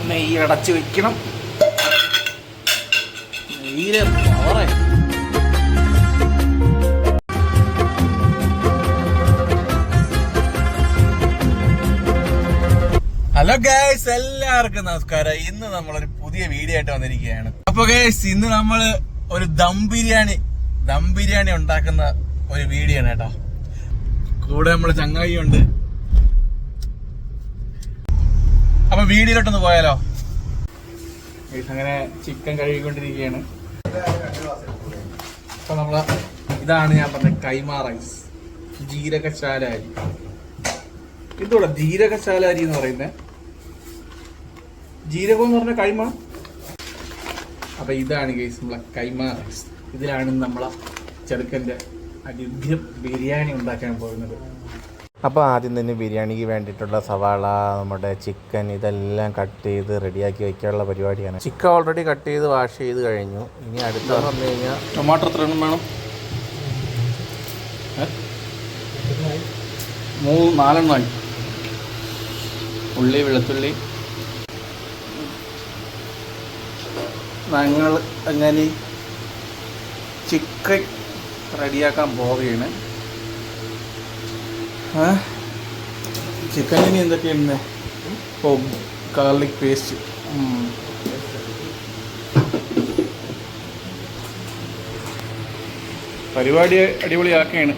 നെയ്യ് അടച്ച് വെക്കണം. നെയ്യിലെ പവറേ. ഹലോ ഗൈസ്, എല്ലാവർക്കും നമസ്കാരം. ഇന്ന് നമ്മളൊരു പുതിയ വീഡിയോ ആയിട്ട് വന്നിരിക്കുകയാണ്. അപ്പൊ ഗൈസ്, ഇന്ന് നമ്മള് ഒരു ദം ബിരിയാണി ഉണ്ടാക്കുന്ന ഒരു വീഡിയോ ആണ് കേട്ടോ. കൂടെ നമ്മള് ചങ്ങായി ഉണ്ട്. അപ്പൊ വീഡിയോയിലോട്ടൊന്ന് പോയാലോ? അങ്ങനെ ചിക്കൻ കഴുകിക്കൊണ്ടിരിക്കുകയാണ്. അപ്പൊ നമ്മള് ഇതാണ് ഞാൻ പറഞ്ഞ കൈമാ റൈസ്, ജീരകശാല അരി. ഇതോടെ ജീരകശാല അരി എന്ന് പറയുന്നത്, ജീരകം എന്ന് പറഞ്ഞ കൈമ. അപ്പൊ ഇതാണ് ഗൈസ് നമ്മളെ കൈമാ റൈസ്. ഇതിലാണ് നമ്മളെ ചെറുക്കൻ്റെ അടിപൊളി ബിരിയാണി ഉണ്ടാക്കാൻ പോകുന്നത്. അപ്പോൾ ആദ്യം തന്നെ ബിരിയാണിക്ക് വേണ്ടിയിട്ടുള്ള സവാള, നമ്മുടെ ചിക്കൻ ഇതെല്ലാം കട്ട് ചെയ്ത് റെഡിയാക്കി വയ്ക്കാനുള്ള പരിപാടിയാണ്. ചിക്കൻ ഓൾറെഡി കട്ട് ചെയ്ത് വാഷ് ചെയ്ത് കഴിഞ്ഞു. ഇനി അടുത്തെന്ന് പറഞ്ഞു കഴിഞ്ഞാൽ ടൊമാറ്റോ എത്ര എണ്ണം വേണം? 4 ഉള്ളി, വെളുത്തുള്ളി. ഞങ്ങൾ അങ്ങനെ ചിക്കൻ റെഡിയാക്കാൻ പോവുകയാണ്. ചിക്കനിന് എന്തൊക്കെയാണ്? ഓ, ഗാർലിക് പേസ്റ്റ്. പരിപാടി അടിപൊളിയാക്കുകയാണ്.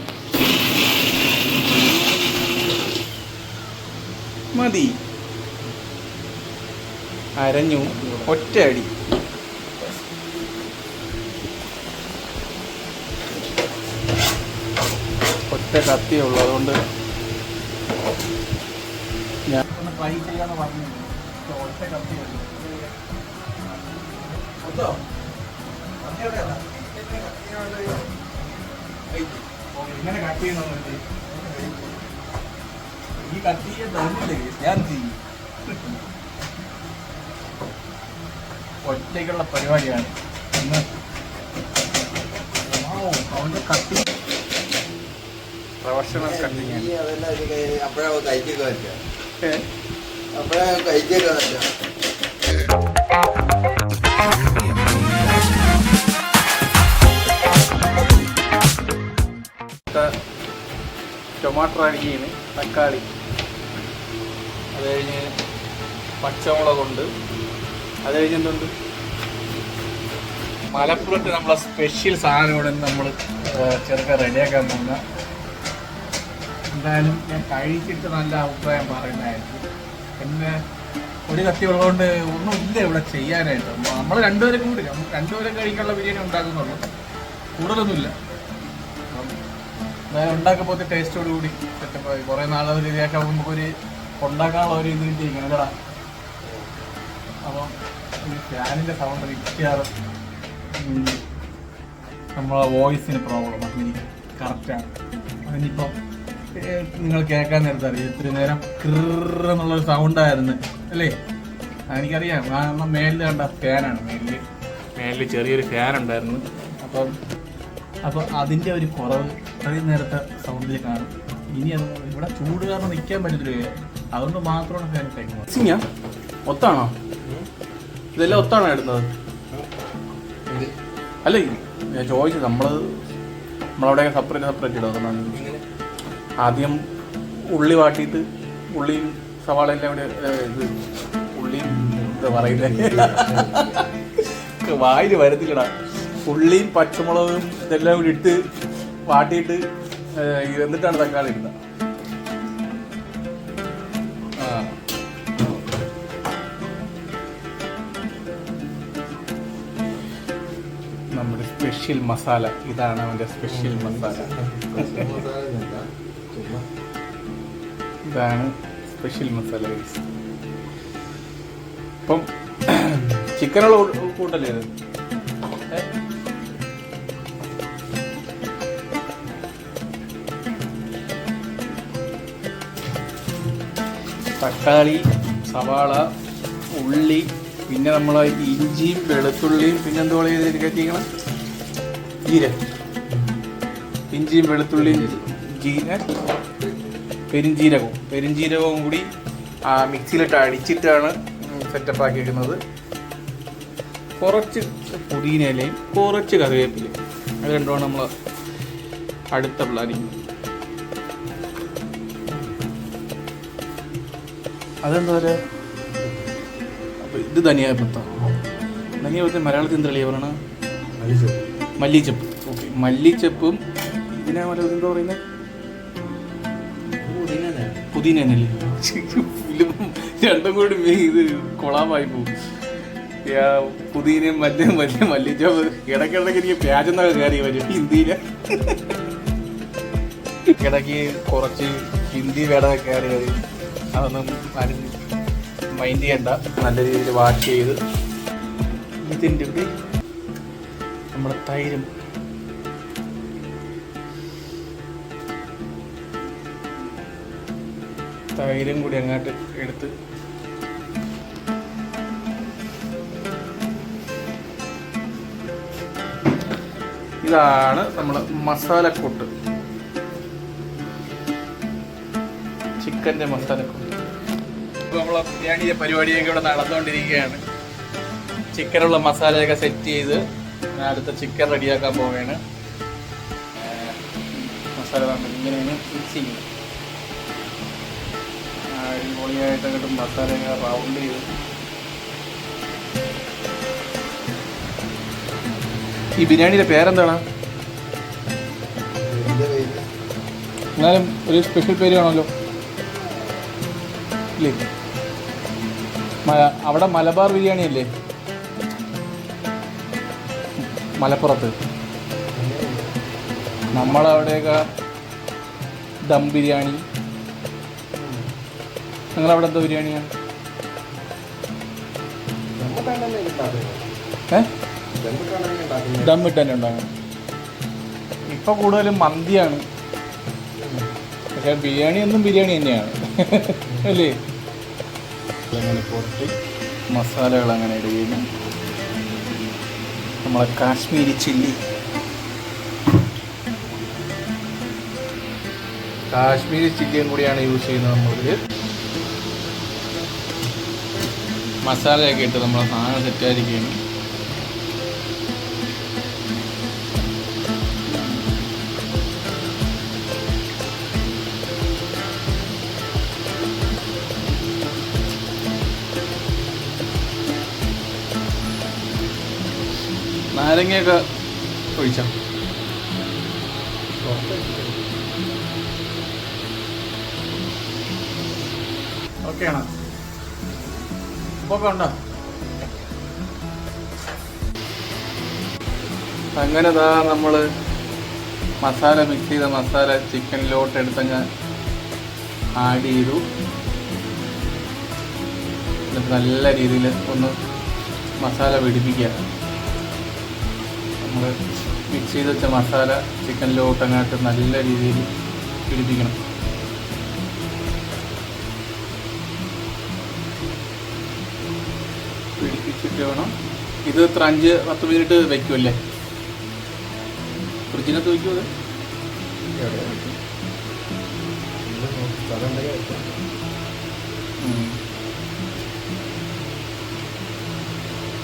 മതി, അരഞ്ഞു, ഒറ്റ അടി. ഒറ്റ കത്തിയുള്ളൂ, അതുകൊണ്ട് ഞാൻ ഒന്ന് ട്രൈ ചെയ്യാന്ന് പറഞ്ഞു. ഒറ്റ കത്തിയുള്ളൂ. എങ്ങനെ കട്ട് ചെയ്യുന്ന ഈ കത്തിയെ തന്നില്ലേ ഞാൻ ചെയ്യും. ഒറ്റയ്ക്കുള്ള പരിപാടിയാണ് ഇന്ന്. അവൻ്റെ കത്തി പ്രൊഫഷണൽ കട്ടിങ്. ടൊമാറ്റോ അരിഞ്ഞ്, തക്കാളി, അത് കഴിഞ്ഞ് പച്ചമുളകുണ്ട്, അത് കഴിഞ്ഞ് എന്തുണ്ട്, മലപ്പുറത്ത് നമ്മളെ സ്പെഷ്യൽ സാധനമാണ് നമ്മൾ ചെറുക്കൻ റെഡിയാക്കാൻ പോകുന്ന. എന്തായാലും ഞാൻ കഴിച്ചിട്ട് നല്ല അഭിപ്രായം പറയുന്നതായിരിക്കും. പിന്നെ ഒരു കത്തി ഉള്ളതുകൊണ്ട് ഒന്നുമില്ല ഇവിടെ ചെയ്യാനായിട്ട്. നമ്മൾ രണ്ടുപേരും കഴിക്കാനുള്ള ബിരിയാണി ഉണ്ടാക്കുന്നുള്ളൂ, കൂടുതലൊന്നുമില്ല. എന്തായാലും ഉണ്ടാക്കുമ്പോൾ ടേസ്റ്റോട് കൂടി സെറ്റപ്പ്. കുറേ നാളെ രീതിയാക്കാൻ നമുക്കൊരു ഉണ്ടാക്കാനുള്ള ഒരു ഇത് കിട്ടിയിരിക്കണം കേടാ. അപ്പം ഈ ഫാനിൻ്റെ സൗണ്ട് മിക്കാറ് നമ്മളെ വോയിസിന് പ്രോബ്ലം. അതെനിക്ക് കറക്റ്റാണ്. അതിനിപ്പം നിങ്ങൾ കേൾക്കാൻ നേരത്തെ അറിയാം. ഇത്തിരി നേരം എന്നുള്ളൊരു സൗണ്ടായിരുന്നു അല്ലേ? എനിക്കറിയാം. കാരണം മേലിൽ കണ്ട ഫാനാണ്. മേലിൽ ചെറിയൊരു ഫാൻ ഉണ്ടായിരുന്നു. അപ്പം അതിൻ്റെ ഒരു കുറവ് അത്രയും നേരത്തെ സൗണ്ടിൽ കാണും. ഇനി അത് ഇവിടെ ചൂട് കാരണം നിൽക്കാൻ പറ്റത്തില്ല, അതുകൊണ്ട് മാത്രമാണ് ഫാൻ ഇട്ടേക്കുന്നത്. സിങ്ങ ഒത്താണോ? ഇതെല്ലാം ഒത്താണോ ഇടുന്നത്? അല്ലേ, ഞാൻ ചോദിച്ചത് നമ്മളവിടെ സെപ്പറേറ്റ് ഇടുക. ആദ്യം ഉള്ളി വാട്ടിയിട്ട്, ഉള്ളിയും സവാളയെല്ലാം കൂടെ ഇത് ഉള്ളിയും എന്താ പറയുന്നത്, വായിൽ വരുത്തില്ലടാ. ഉള്ളിയും പച്ചമുളകും ഇതെല്ലാം കൂടി ഇട്ട് വാട്ടിയിട്ട് എന്നിട്ടാണ് തക്കാളി ഇടുന്നത്. നമ്മുടെ സ്പെഷ്യൽ മസാല ഇതാണ്. അവൻ്റെ സ്പെഷ്യൽ മസാല ഇതാണ്. സ്പെഷ്യൽ മസാല. ഇപ്പം ചിക്കനുള്ള കൂട്ടല്ലേ ഇത്? തക്കാളി, സവാള, ഉള്ളി, പിന്നെ നമ്മൾ ഇഞ്ചിയും വെളുത്തുള്ളിയും, പിന്നെ എന്തുപോലെ ചെയ്തിരിക്കണം, ജീരകം, ഇഞ്ചിയും വെളുത്തുള്ളിയും പെരിഞ്ജീരകവും കൂടി മിക്സിയിലിട്ട് അടിച്ചിട്ടാണ് സെറ്റപ്പ് ആക്കിയിരിക്കുന്നത്. കുറച്ച് പുതിനയിലയും കുറച്ച് കറിവേപ്പിലയും, അത് രണ്ടുമാണ് നമ്മൾ അടുത്ത പ്ലാനിങ്. അതെന്താ പറയുക, അപ്പോൾ ഇത് ധനിയാപത്താണ്. ധനിയാപത്രം മലയാളത്തിൽ എന്താ പറയണ? മല്ലിച്ചപ്പ്. ഓക്കെ, മല്ലിച്ചപ്പും ഇതിനെ മലയാളത്തിൽ എന്താ പറയുന്നത്? പുതിന തന്നെയല്ലേ? രണ്ടും കൂടി ഇത് കൊളാമായി പോകും. പുതിനയും മല്ലിച്ചപ്പ് ഇടയ്ക്കിടയ്ക്ക് എനിക്ക് പ്യാജെന്നൊക്കെ കയറി വരും ഹിന്ദിയില്. ഇടയ്ക്ക് കുറച്ച് ഹിന്ദി വേടൊക്കെ കയറി വരും. അതൊന്നും ആരും മൈൻഡ് ചെയ്യണ്ട. നല്ല രീതിയിൽ വാഷ് ചെയ്ത് ഇതിൻ്റെ കൂടി നമ്മുടെ തൈരും കൂടി അങ്ങോട്ട് എടുത്ത് ഇതാണ് നമ്മൾ മസാലക്കൂട്ട്, ചിക്കൻ്റെ മസാലക്കൂട്ട്. ഇപ്പോൾ നമ്മൾ ബിരിയാണിയുടെ പരിപാടിയൊക്കെ ഇവിടെ നടന്നുകൊണ്ടിരിക്കുകയാണ്. ചിക്കനുള്ള മസാലയൊക്കെ സെറ്റ് ചെയ്ത് അടുത്ത ചിക്കൻ റെഡിയാക്കാൻ പോവുകയാണ്. മസാല ഇങ്ങനെയാണ് മിക്സ് ചെയ്യുന്നത്. അടിപൊളിയായിട്ട് അങ്ങോട്ട് മസാലയൊക്കെ റൗണ്ട് ചെയ്ത് ഈ ബിരിയാണിയുടെ പേരെന്താണ്? എന്നാലും ഒരു സ്പെഷ്യൽ പേര് കാണുമല്ലോ ഇല്ലേ? അവിടെ മലബാർ ബിരിയാണി അല്ലേ മലപ്പുറത്ത്? നമ്മളവിടെയൊക്കെ ദം ബിരിയാണി. നിങ്ങളവിടെ എന്തോ ബിരിയാണിയാണ്? ദം ഇട്ട് തന്നെ ഉണ്ടാകും. ഇപ്പോൾ കൂടുതലും മന്തിയാണ്, പക്ഷേ ബിരിയാണി എന്നും ബിരിയാണി തന്നെയാണ് അല്ലേ? അങ്ങനെ പൊട്ടി മസാലകൾ അങ്ങനെ ഇടുകയും നമ്മളെ കാശ്മീരി ചില്ലി ചില്ലിയും കൂടിയാണ് യൂസ് ചെയ്യുന്നത്. നമ്മളിൽ മസാലയൊക്കെ ഇട്ട് നമ്മളെ സാധനം സെറ്റായിരിക്കുകയാണ്. നാരങ്ങയൊക്കെ ഒഴിച്ചാൽ ഓക്കെയാണ്. ഉപ്പൊക്കെ ഉണ്ടോ? അങ്ങനെ നമ്മൾ മസാല മിക്സ് ചെയ്ത മസാല ചിക്കനിലോട്ട് എടുത്തങ്ങ് ആഡ് ചെയ്തു. എന്നിട്ട് നല്ല രീതിയിൽ ഒന്ന് മസാല പിടിപ്പിക്കുക. നമ്മൾ മിക്സ് ചെയ്ത് വെച്ച മസാല ചിക്കനിലോട്ട് അങ്ങോട്ട് നല്ല രീതിയിൽ പിടിപ്പിക്കണം. പിടിപ്പിച്ചിട്ട് വേണം. ഇത് എത്ര 5-10 മിനിറ്റ് വയ്ക്കുമല്ലേ? ഫ്രിഡ്ജിനകത്ത് വയ്ക്കുമോ?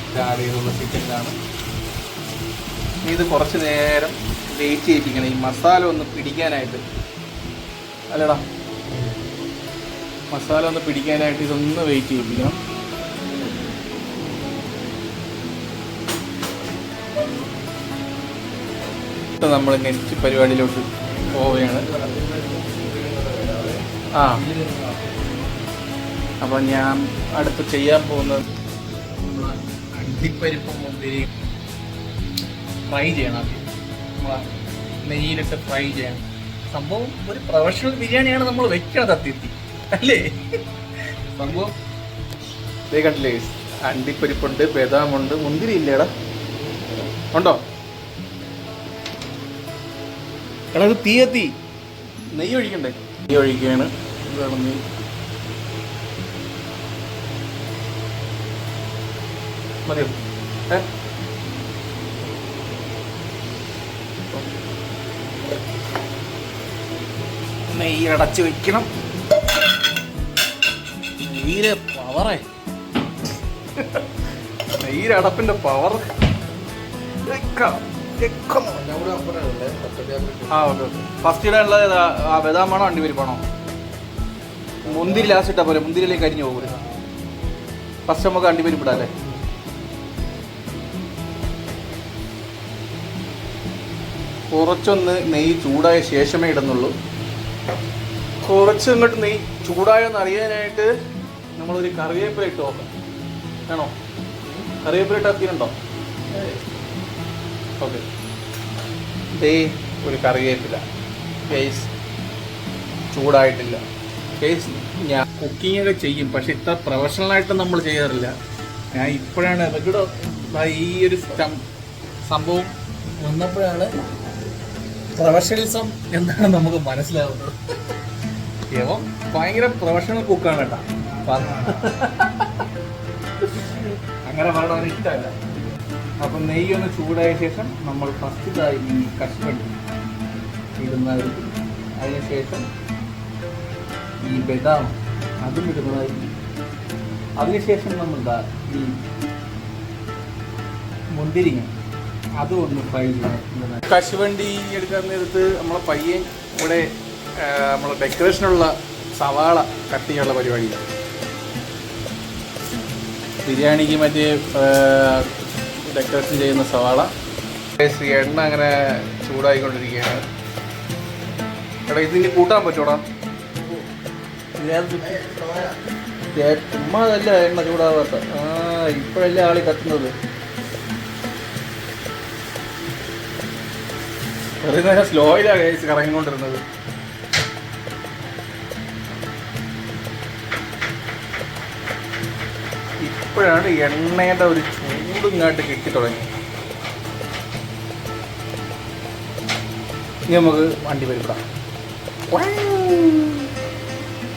അത് ആഡ് ചെയ്തുള്ള ചിക്കനിലാണ്. ഇത് കുറച്ച് നേരം വെയിറ്റ് ചെയ്യിപ്പിക്കണം, ഈ മസാല ഒന്ന് പിടിക്കാനായിട്ട്. അല്ലടാ, മസാല ഒന്ന് പിടിക്കാനായിട്ട് ഇതൊന്ന് വെയിറ്റ് ചെയ്യിപ്പിക്കണം. നമ്മൾ നെക്സ്റ്റ് പരിപാടിയിലോട്ട് പോവുകയാണ്. അപ്പം ഞാൻ അടുത്ത് ചെയ്യാൻ പോകുന്നത് അണ്ടിപ്പരിപ്പും മുന്തിരി ഫ്രൈ ചെയ്യണം. നമ്മളെ നെയ്യിലിട്ട് ഫ്രൈ ചെയ്യണം. സംഭവം ഒരു പ്രൊഫഷണൽ ബിരിയാണിയാണ് നമ്മൾ വെക്കണത് അത്യത്തി അല്ലേ? സംഭവം ഇതേ കണ്ടില്ലേ? അണ്ടിപ്പരിപ്പുണ്ട്, ബദാമുണ്ട്, മുന്തിരി ഇല്ലേടാ? ഉണ്ടോ? എടാ ഇത് തീ എത്തി, നെയ്യ് ഒഴിക്കണ്ടേ? നെയ്യ് ഒഴിക്കുകയാണ്. ഇതാണ് നെയ്യ്. മതിയോ? നെയ്യ് അടച്ച് വെക്കണം. നെയ്യിലെ പവറേ, നെയ്യിലടപ്പിന്റെ പവർ. ഫസ്റ്റ് ഇടാനുള്ളത് ബദാമാണോ അണ്ടിപ്പരിപ്പാണോ? മുന്തിരി ലാസ്റ്റ് ഇട്ടാ പോലെ, മുന്തിരിയിലേക്ക് കരിഞ്ഞു പോകും. ഫസ്റ്റ് നമുക്ക് അണ്ടിപ്പരിപ്പ് ഇടാം അല്ലേ? കുറച്ചൊന്ന് നെയ്യ് ചൂടായ ശേഷമേ ഇടുന്നുള്ളൂ. കുറച്ച് ഇങ്ങോട്ട് നെയ്യ് ചൂടായെന്ന് അറിയാനായിട്ട് നമ്മളൊരു കറിവേപ്പില ഇട്ട് നോക്കാം. വേണോ? കറിവേപ്പില ഇട്ടാക്കിയിട്ടുണ്ടോ? ഓക്കെ, ദേ ഒരു കറിവേപ്പില. കേസ് ചൂടായിട്ടില്ല. കേസ് ഞാൻ കുക്കിങ്ങൊക്കെ ചെയ്യും, പക്ഷെ ഇത്ര പ്രൊഫഷണലായിട്ട് നമ്മൾ ചെയ്യാറില്ല. ഞാൻ ഇപ്പോഴാണ് ഇവിടെ ഈ ഒരു സംഭവം വന്നപ്പോഴാണ് പ്രൊഫഷണലിസം എന്താണ് നമുക്ക് മനസ്സിലാവുന്നത്. ഏവം ഭയങ്കര പ്രൊഫഷണൽ കുക്കാണ് കേട്ടോ. അങ്ങനെ പറയാൻ ഇഷ്ടമല്ല. അപ്പം നെയ്യൊന്ന് ചൂടായ ശേഷം നമ്മൾ ഫസ്റ്റ് ഇതായി ഈ കഷ്പടി ഇടുന്നതായിരിക്കും. അതിനുശേഷം ഈ ബദാം അതും ഇടുന്നതായിരിക്കും. അതിനുശേഷം നമ്മൾ ഈ മുന്തിരിങ്ങ അതും ഒന്ന് ഫ്രൈ ചെയ്യണം. കശുവണ്ടി എടുക്കാൻ നേരത്ത് നമ്മളെ പയ്യൻ ഇവിടെ നമ്മളെ ഡെക്കറേഷനുള്ള സവാള കട്ട് ചെയ്യാനുള്ള പരിപാടിയാണ്. ബിരിയാണിക്ക് മറ്റേ ഡെക്കറേഷൻ ചെയ്യുന്ന സവാള. എണ്ണ അങ്ങനെ ചൂടായിക്കൊണ്ടിരിക്കുകയാണ്. എടാ ഇതിന് കൂട്ടാൻ പറ്റൂടാ? ചുമ്മാ അതല്ല എണ്ണ ചൂടാവാത്ത. ഇപ്പോഴല്ലേ ആളി കത്തുന്നത്. ഒരു നേരം സ്ലോയിലാണ് കഴിച്ച് കറങ്ങിക്കൊണ്ടിരുന്നത്. ഇപ്പോഴാണ് എണ്ണയുടെ ഒരു ചൂടും ഇങ്ങോട്ട് കിട്ടി തുടങ്ങി. ഇനി നമുക്ക് വണ്ടി പരിപ്പിടാം.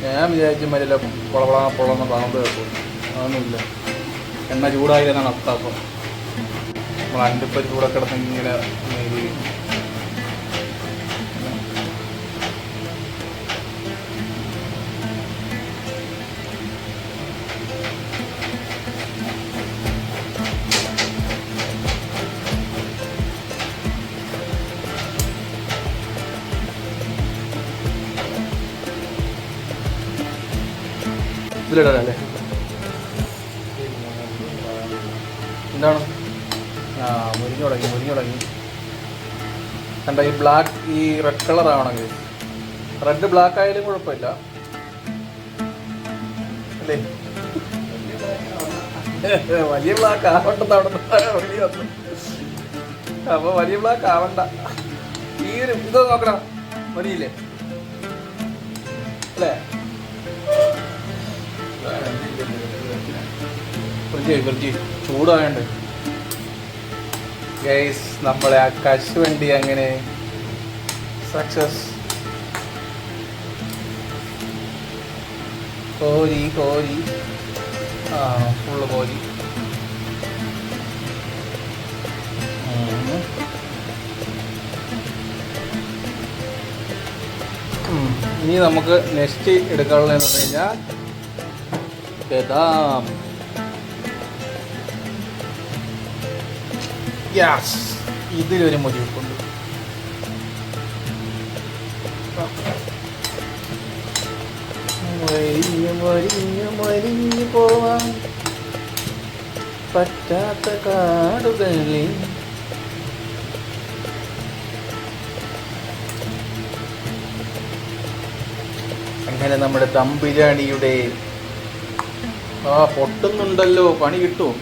ഞാൻ വിചാരിച്ചു മറ്റേ പൊളന്ന പാമ്പ് കേൾക്കും. അതൊന്നുമില്ല, എണ്ണ ചൂടായില്ലെന്നാണ് അർത്ഥം. അപ്പം നമ്മൾ അണ്ടിപ്പരിപ്പ് കൂടെ കിടന്ന് ഇങ്ങനെ ഇതിലിടല്ലേ? എന്താണ്? മുരിഞ്ഞു തുടങ്ങി. കണ്ട ഈ ബ്ലാക്ക്, ഈ റെഡ് കളർ ആവണമെങ്കിൽ റെഡ് ബ്ലാക്ക് ആയാലും കുഴപ്പമില്ല അല്ലേ? വലിയ ബ്ലാക്ക് ആവണ്ടെന്ന് അവിടെ വന്നു. അപ്പൊ വലിയ ബ്ലാക്ക് ആവണ്ട. ഈ ഒരു ഇത് നോക്കണം, വലിയില്ലേ അല്ലേ? ഫ്രിഡ്ജ് ചൂടായണ്ട് ഗൈസ്. നമ്മളെ ആ കശുവണ്ടി അങ്ങനെ സക്സസ്. കോരി ഫുള്ള് കോരി. ഇനി നമുക്ക് നെക്സ്റ്റ് എടുക്കാനുള്ളതെന്ന് പറഞ്ഞു കഴിഞ്ഞാൽ ബദാം. യെസ്, ഇതിലൊരു മുരിപ്പുണ്ട്. മരിഞ്ഞു പോവാൻ പറ്റാത്ത കാടുകളിൽ അങ്ങനെ നമ്മുടെ ദം ബിരിയാണിയുടെ പൊട്ടുന്നുണ്ടല്ലോ. പണി കിട്ടുമോ?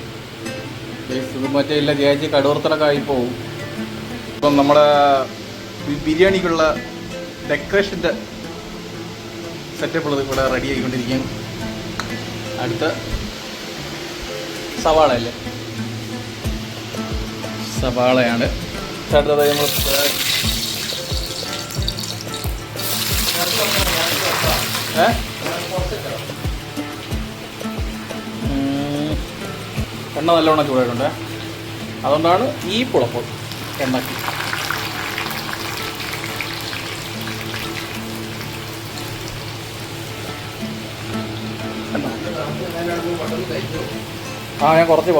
ഇത് മറ്റേ ഇല്ല ചേച്ചി കടൂർത്തലൊക്കെ ആയിപ്പോവും. ഇപ്പം നമ്മുടെ ബിരിയാണിക്കുള്ള ഡെക്കറേഷൻ്റെ സെറ്റപ്പുള്ളത് ഇവിടെ റെഡി ആയിക്കൊണ്ടിരിക്കുകയാണ്. അടുത്ത സവാള അല്ലേ? സവാളയാണ് അടുത്തത്. നമ്മൾ എണ്ണ നല്ലവണ്ണം ചൂടായിട്ടുണ്ട്. അതുകൊണ്ടാണ് ഈ പുളപ്പ് എണ്ണയ്ക്ക്. ആ ഞാൻ കുറച്ച്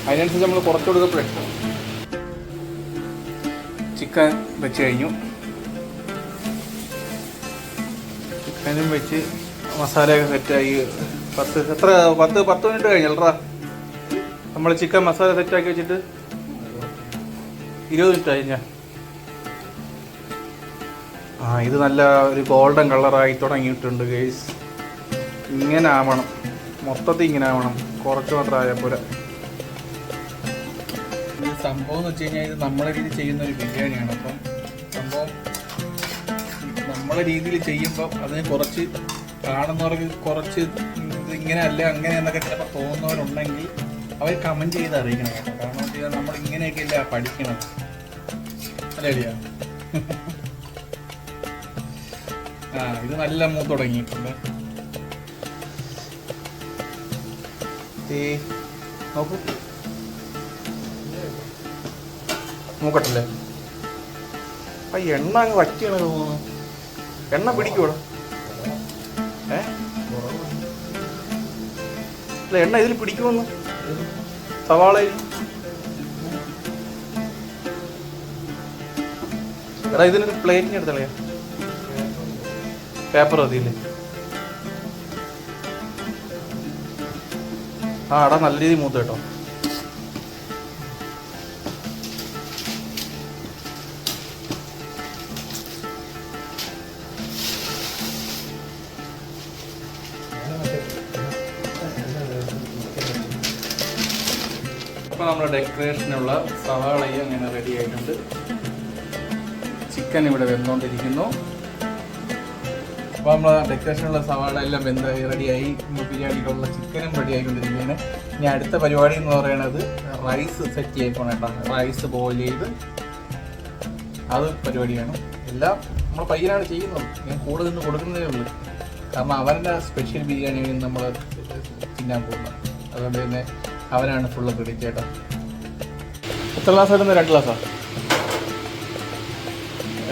അതിനനുസരിച്ച് നമ്മൾ കുറച്ച് കൊടുക്കപ്പോഴേ ചിക്കൻ വെച്ച് കഴിഞ്ഞു. ചിക്കനും വെച്ച് മസാലയൊക്കെ സെറ്റായി 10 മിനിറ്റ് കഴിഞ്ഞല്ലടാ നമ്മൾ ചിക്കൻ മസാല സെറ്റാക്കി വെച്ചിട്ട് 20 മിനിറ്റ് കഴിഞ്ഞ. ഇത് നല്ല ഒരു ഗോൾഡൻ കളറായി തുടങ്ങിയിട്ടുണ്ട് ഗൈസ്. ഇങ്ങനെ ആവണം, മൊത്തത്തിൽ ഇങ്ങനെ ആവണം, കുറച്ച് മാത്രം ആയാൽ പോരാ. ഇത് സംഭവം എന്ന് വെച്ച് കഴിഞ്ഞാൽ ഇത് നമ്മളെ രീതിയിൽ ചെയ്യുന്ന ഒരു ബിരിയാണിയാണ്. അപ്പം സംഭവം നമ്മളെ രീതിയിൽ ചെയ്യുമ്പോൾ അതിന് കുറച്ച് കാണുന്നവർക്ക് കുറച്ച് ഇത് ഇങ്ങനെ അല്ല അങ്ങനെ എന്നൊക്കെ ചിലപ്പോൾ തോന്നുന്നവരുണ്ടെങ്കിൽ അവർ കമൻറ്റ് ചെയ്ത് അറിയിക്കണം കേട്ടോ. കാരണം വെച്ച് കഴിഞ്ഞാൽ നമ്മൾ ഇങ്ങനെയൊക്കെ അല്ല പഠിക്കണം അല്ലേ. ഇത് നല്ല മൂത്ത് തുടങ്ങിയിട്ടുണ്ട്. നോക്കൂ, നോക്കട്ടല്ലേ. എണ്ണ അങ്ങ് വറ്റിയാണ് തോന്നുന്നു. എണ്ണ പിടിക്കൂടാ അല്ല, എണ്ണ ഇതിൽ പിടിക്കുമെന്ന് സവാളയിൽ. എടാ ഇതിനൊരു പ്ലേറ്റിന് എടുത്തളയാ, പേപ്പർ മതിയില്ലേ? എടാ നല്ല രീതിയിൽ മൂത്ത് കേട്ടോ. അപ്പോൾ നമ്മുടെ ഡെക്കറേഷനുള്ള സവാളയും അങ്ങനെ റെഡി ആയിട്ടുണ്ട്. ചിക്കൻ ഇവിടെ വെന്തുകൊണ്ടിരിക്കുന്നു. അപ്പോൾ നമ്മൾ ഡെക്കറേഷനുള്ള സവാള എല്ലാം റെഡിയായി. ബിരിയാണിക്കുള്ള ചിക്കനും റെഡി ആയിക്കൊണ്ടിരിക്കുകയാണ്. ഇനി അടുത്ത പരിപാടി എന്ന് പറയുന്നത് റൈസ് സെറ്റ് ചെയ്യണം കേട്ടോ. റൈസ് ബോയിൽ ചെയ്ത് അത് പരിപാടിയാണ്. എല്ലാം നമ്മൾ പയ്യനാണ് ചെയ്യുന്നത്. ഞാൻ കൂടെ നിന്ന് കൊടുക്കുന്നതേ ഉള്ളൂ. കാരണം അവൻ്റെ സ്പെഷ്യൽ ബിരിയാണിയാണ് നമ്മൾ തിന്നാൻ പോകുന്നത്. അതുകൊണ്ട് തന്നെ അവനാണ് ഫുള്ള് ക്രെഡിറ്റ് ചേട്ടാ. എത്ര ഗ്ലാസ് ഇടുന്നത്? 2 ഗ്ലാസ്സാണ്.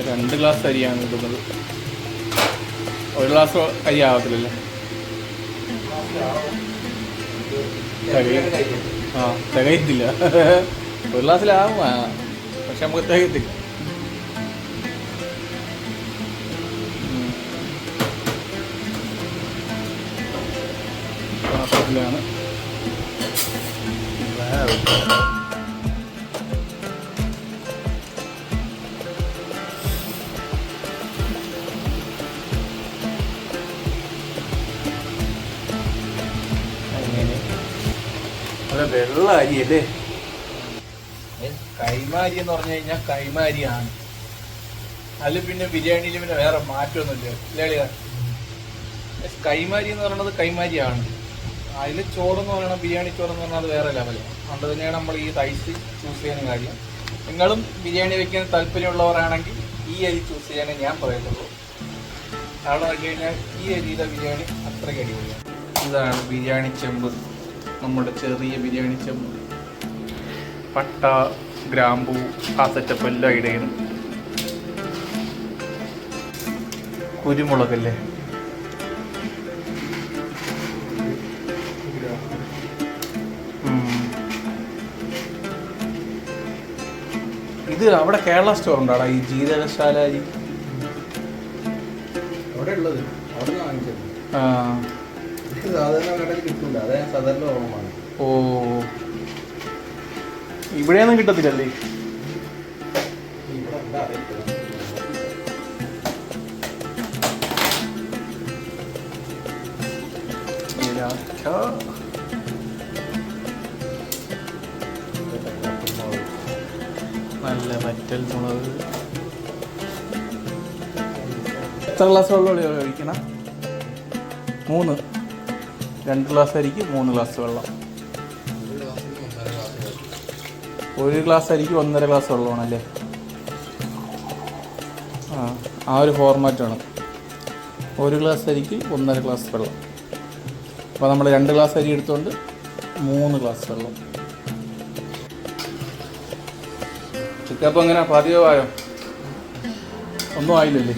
2 ഗ്ലാസ് അരിയാണ് ഇടുന്നത്. 1 ഗ്ലാസ് അരി ആവത്തില്ലല്ലേ? തികയത്തില്ല. 1 ഗ്ലാസ്സിലാവും, പക്ഷെ നമുക്ക് തികയത്തില്ല. പാത്രത്തിലാണ്. വെള്ള അരിയല്ലേ? കൈമ അരി എന്ന് പറഞ്ഞു കഴിഞ്ഞാൽ കൈമ അരിയാണ്. അതിൽ പിന്നെ ബിരിയാണിയിൽ പിന്നെ വേറെ മാറ്റമൊന്നുമില്ല ഇല്ലേ? കൈമ അരി എന്ന് പറയുന്നത് കൈമാരിയാണ്. അതിൽ ചോറെന്ന് പറയണം, ബിരിയാണി ചോറെന്ന് പറഞ്ഞാൽ അത് വേറെ ലെവലാണ്. അതുകൊണ്ട് തന്നെയാണ് നമ്മൾ ഈ റൈസ് ചൂസ് ചെയ്യാൻ കാര്യം. നിങ്ങളും ബിരിയാണി വയ്ക്കാൻ താല്പര്യമുള്ളവരാണെങ്കിൽ ഈ അരി ചൂസ് ചെയ്യാനേ ഞാൻ പറയത്തുള്ളൂ. അവിടെ നോക്കി കഴിഞ്ഞാൽ ഈ അരിയുടെ ബിരിയാണി അത്രയ്ക്ക് അടിപൊളിയാണ്. ഇതാണ് ബിരിയാണി ചെമ്പ്, നമ്മുടെ ചെറിയ ബിരിയാണി ചെമ്പ്. പട്ട, ഗ്രാമ്പൂ, ആ സെറ്റപ്പ് എല്ലാം ഇടയണം. കുരുമുളകല്ലേ, ഇത് അവിടെ കേരള സ്റ്റോർ ഉണ്ടാടാ ഈ ജീരകശാല അരി അവിടെ ഉള്ളത്. അവിടെ വാങ്ങിച്ചത് സാധാരണ കടയിൽ കിട്ടില്ല. അതെ സാധാരണ ഓർമ്മമാണ്. ഓ, ഇവിടെയൊന്നും കിട്ടത്തില്ലല്ലേ? നല്ല വറ്റൽ മുളക്. എത്ര ഗ്ലാസ് വെള്ളം ഒഴിക്കണം? 3. 2 ഗ്ലാസ് അരിക്ക് 3 ഗ്ലാസ് വെള്ളം. 1 ഗ്ലാസ് അരിക്ക് 1.5 ഗ്ലാസ് വെള്ളമാണല്ലേ? ആ ഒരു ഫോർമാറ്റാണ്. 1 ഗ്ലാസ് അരിക്ക് 1.5 ഗ്ലാസ് വെള്ളം. അപ്പോൾ നമ്മൾ 2 ഗ്ലാസ് അരി എടുത്തുകൊണ്ട് 3 ഗ്ലാസ് വെള്ളം. ചിക്കപ്പം എങ്ങനെ പാചകമായോ? ഒന്നും ആയില്ലല്ലേ?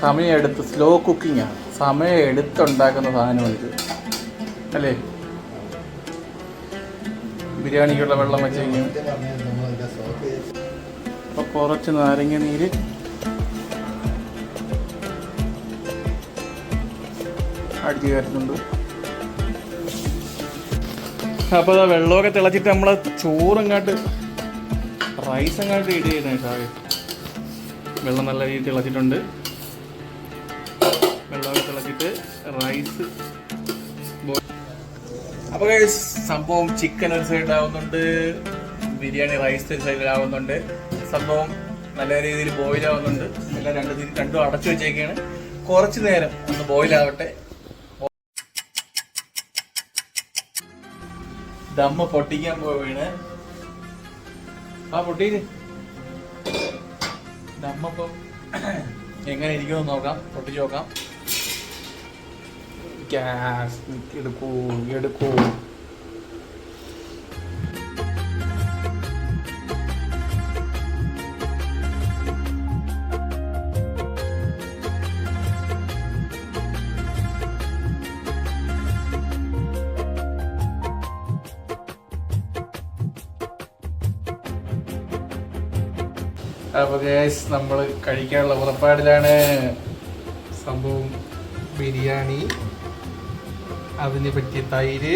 സമയമെടുത്ത് സ്ലോ കുക്കിങ്ങാണ്, സമയം എടുത്തുണ്ടാക്കുന്ന സാധനമാണ് ഇത് അല്ലേ. ബിരിയാണിക്കുള്ള വെള്ളം വെച്ച് കഴിഞ്ഞാൽ അപ്പോൾ കുറച്ച് നാരങ്ങ നീര്, അടിച്ച് കയറ്റുന്നുണ്ട്. അപ്പോൾ അതാ വെള്ളമൊക്കെ തിളച്ചിട്ട് നമ്മൾ ചോറങ്ങാട്ട് റൈസ് അങ്ങാട്ട് ഇട് ചെയ്യണേ. വെള്ളം നല്ല രീതിയിൽ തിളച്ചിട്ടുണ്ട്. വെള്ളമൊക്കെ തിളച്ചിട്ട് റൈസ്. അപ്പോൾ സംഭവം ചിക്കൻ ഒരു സൈഡിലാവുന്നുണ്ട്, ബിരിയാണി റൈസ് ഒരു സൈഡിലാവുന്നുണ്ട്. സംഭവം നല്ല രീതിയിൽ ബോയിൽ ആവുന്നുണ്ട്. എല്ലാം രണ്ടും അടച്ചു വെച്ചേക്കാണ്. കുറച്ച് നേരം ഒന്ന് ബോയിലാവട്ടെ. ദമ്മ് പൊട്ടിക്കാൻ പോവുകയാണ്. പൊട്ടിയില് ദമ്മപ്പം എങ്ങനെ ഇരിക്കുമെന്ന് നോക്കാം, പൊട്ടിച്ച് നോക്കാം. ഗ്യാസ് എടുക്കൂ. അപ്പോൾ ഗൈസ് നമ്മൾ കഴിക്കാനുള്ള പുറപ്പാടിലാണ്. സംഭവം ബിരിയാണി, അതിനെ പറ്റിയ തൈര്.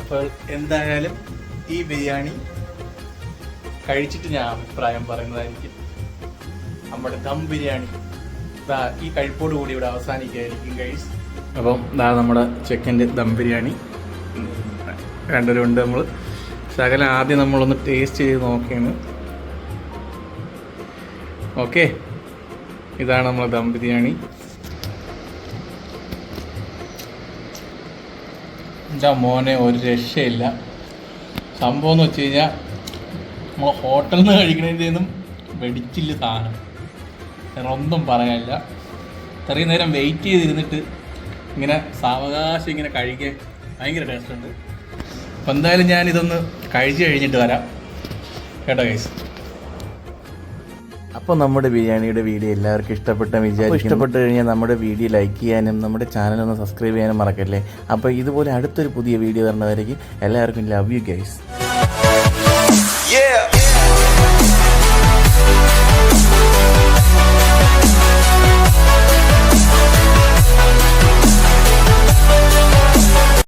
അപ്പോൾ എന്തായാലും ഈ ബിരിയാണി കഴിച്ചിട്ട് ഞാൻ അഭിപ്രായം പറയുന്നതായിരിക്കും. നമ്മുടെ ദം ബിരിയാണി ഈ കഴിപ്പോട് കൂടി ഇവിടെ അവസാനിക്കുകയായിരിക്കും ഗൈസ്. അപ്പം നമ്മുടെ ചിക്കൻ്റെ ദം ബിരിയാണി രണ്ടുപേരും ഉണ്ട്. നമ്മൾ ശകലം ആദ്യം നമ്മളൊന്ന് ടേസ്റ്റ് ചെയ്ത് നോക്കിയാണ്. ഓക്കെ, ഇതാണ് നമ്മളെ ദം ബിരിയാണി. എൻ്റെ മോനെ ഒരു രക്ഷയില്ല. സംഭവം എന്ന് വെച്ച് കഴിഞ്ഞാൽ നമ്മൾ ഹോട്ടലിൽ നിന്ന് കഴിക്കണതിൻ്റെയൊന്നും വെടിച്ചില്ല സാധനം. വേറെ ഒന്നും പറയാനില്ല. ഇത്രയും നേരം വെയിറ്റ് ചെയ്തിരുന്നിട്ട് ഇങ്ങനെ സാവകാശം ഇങ്ങനെ കഴിക്കാൻ ഭയങ്കര ടേസ്റ്റ് ഉണ്ട്. അപ്പം എന്തായാലും ഞാനിതൊന്ന് കഴിച്ച് കഴിഞ്ഞിട്ട് വരാം കേട്ടോ ഗൈസ്. അപ്പോൾ നമ്മുടെ ബിരിയാണിയുടെ വീഡിയോ എല്ലാവർക്കും ഇഷ്ടപ്പെട്ട് കഴിഞ്ഞാൽ നമ്മുടെ വീഡിയോ ലൈക്ക് ചെയ്യാനും നമ്മുടെ ചാനൽ ഒന്ന് സബ്സ്ക്രൈബ് ചെയ്യാനും മറക്കല്ലേ. അപ്പോൾ ഇതുപോലെ അടുത്തൊരു പുതിയ വീഡിയോ വരുന്നവരേക്കും എല്ലാവർക്കും ലവ് യു ഗൈസ്.